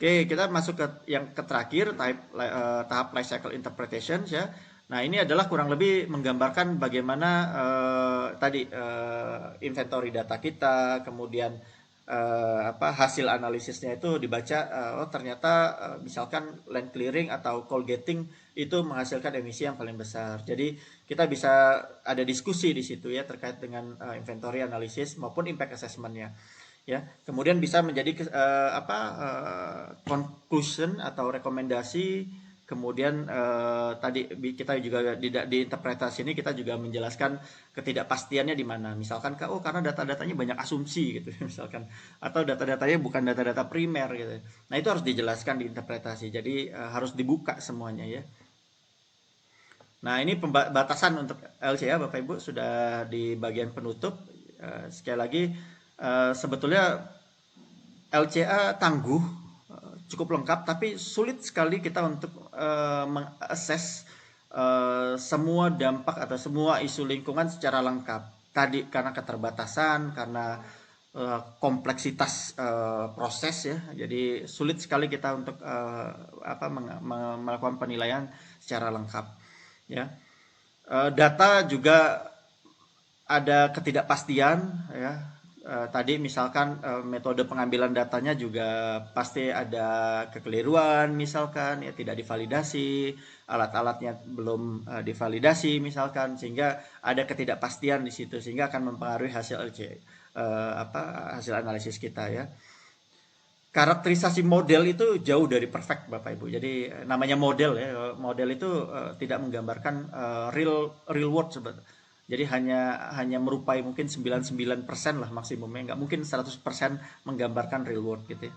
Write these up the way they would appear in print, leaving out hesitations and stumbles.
Oke, kita masuk ke yang terakhir, tahap life cycle interpretation ya. Nah, ini adalah kurang lebih menggambarkan bagaimana inventory data kita, kemudian hasil analisisnya itu dibaca. Oh ternyata misalkan land clearing atau coal getting itu menghasilkan emisi yang paling besar. Jadi kita bisa ada diskusi di situ ya terkait dengan inventory analisis maupun impact assessment-nya ya, kemudian bisa menjadi conclusion atau rekomendasi. Kemudian tadi kita juga di interpretasi ini kita juga menjelaskan ketidakpastiannya di mana, misalkan karena data-datanya banyak asumsi gitu misalkan, atau data-datanya bukan data-data primer gitu. Nah itu harus dijelaskan di interpretasi, jadi harus dibuka semuanya ya. Nah ini pembatasan untuk LCA Bapak Ibu sudah di bagian penutup. Sekali lagi sebetulnya LCA tangguh, cukup lengkap, tapi sulit sekali kita untuk mengakses semua dampak atau semua isu lingkungan secara lengkap. Tadi karena keterbatasan, karena kompleksitas proses ya, jadi sulit sekali kita untuk melakukan penilaian secara lengkap. Ya, data juga ada ketidakpastian ya. Tadi misalkan metode pengambilan datanya juga pasti ada kekeliruan, misalkan ya tidak divalidasi, alat-alatnya belum divalidasi misalkan, sehingga ada ketidakpastian di situ sehingga akan mempengaruhi hasil hasil analisis kita ya. Karakterisasi model itu jauh dari perfect Bapak Ibu. Jadi namanya model ya, model itu tidak menggambarkan real world sebetulnya. Jadi hanya merupai mungkin 99% lah maksimumnya, nggak mungkin 100% menggambarkan real world gitu ya.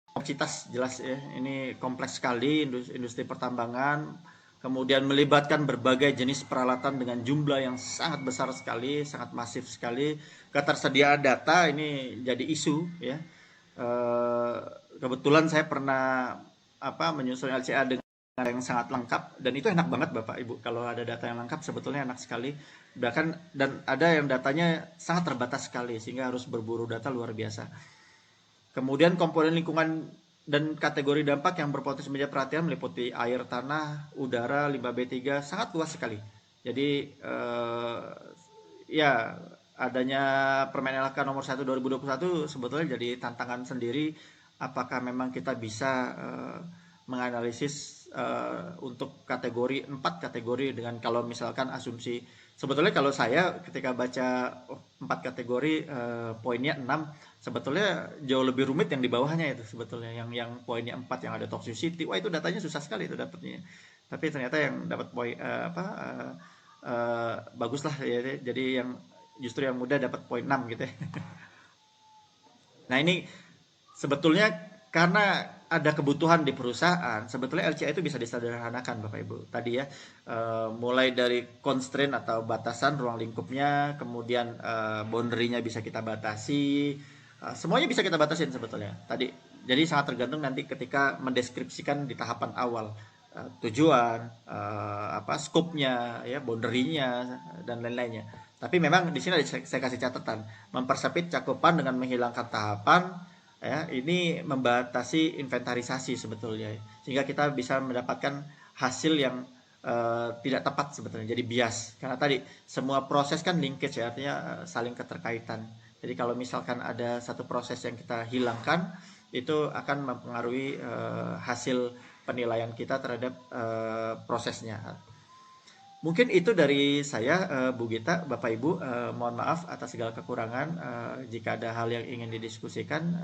Kompleksitas jelas ya, ini kompleks sekali industri pertambangan, kemudian melibatkan berbagai jenis peralatan dengan jumlah yang sangat besar sekali, sangat masif sekali. Ketersediaan data ini jadi isu ya. Kebetulan saya pernah menyusun LCA dengan yang sangat lengkap, dan itu enak banget Bapak Ibu. Kalau ada data yang lengkap sebetulnya enak sekali. Bahkan dan ada yang datanya sangat terbatas sekali sehingga harus berburu data luar biasa. Kemudian komponen lingkungan dan kategori dampak yang berpotensi menjadi perhatian meliputi air, tanah, udara, limbah B3, sangat luas sekali. Jadi ya adanya Permen LK nomor 1 2021 sebetulnya jadi tantangan sendiri, apakah memang kita bisa menganalisis untuk kategori 4 kategori dengan, kalau misalkan asumsi sebetulnya kalau saya ketika baca 4 kategori poinnya 6, sebetulnya jauh lebih rumit yang di bawahnya itu sebetulnya, yang poinnya 4 yang ada toxicity. Wah itu datanya susah sekali itu dapatnya, tapi ternyata yang dapat poin bagus lah ya, jadi yang justru yang mudah dapat poin 6 gitu ya. Nah ini sebetulnya karena ada kebutuhan di perusahaan, sebetulnya LCA itu bisa disederhanakan Bapak Ibu. Tadi ya, mulai dari constraint atau batasan ruang lingkupnya, kemudian boundary-nya bisa kita batasi, semuanya bisa kita batasin sebetulnya. Tadi, jadi sangat tergantung nanti ketika mendeskripsikan di tahapan awal, tujuan, scope-nya, ya, boundary-nya dan lain-lainnya. Tapi memang di sini saya kasih catatan, mempersempit cakupan dengan menghilangkan tahapan. Ya, ini membatasi inventarisasi sebetulnya, sehingga kita bisa mendapatkan hasil yang tidak tepat sebetulnya, jadi bias. Karena tadi semua proses kan linkage ya, artinya saling keterkaitan. Jadi kalau misalkan ada satu proses yang kita hilangkan, itu akan mempengaruhi hasil penilaian kita terhadap prosesnya. Mungkin itu dari saya, Bu Gita, Bapak Ibu. Mohon maaf atas segala kekurangan. Jika ada hal yang ingin didiskusikan,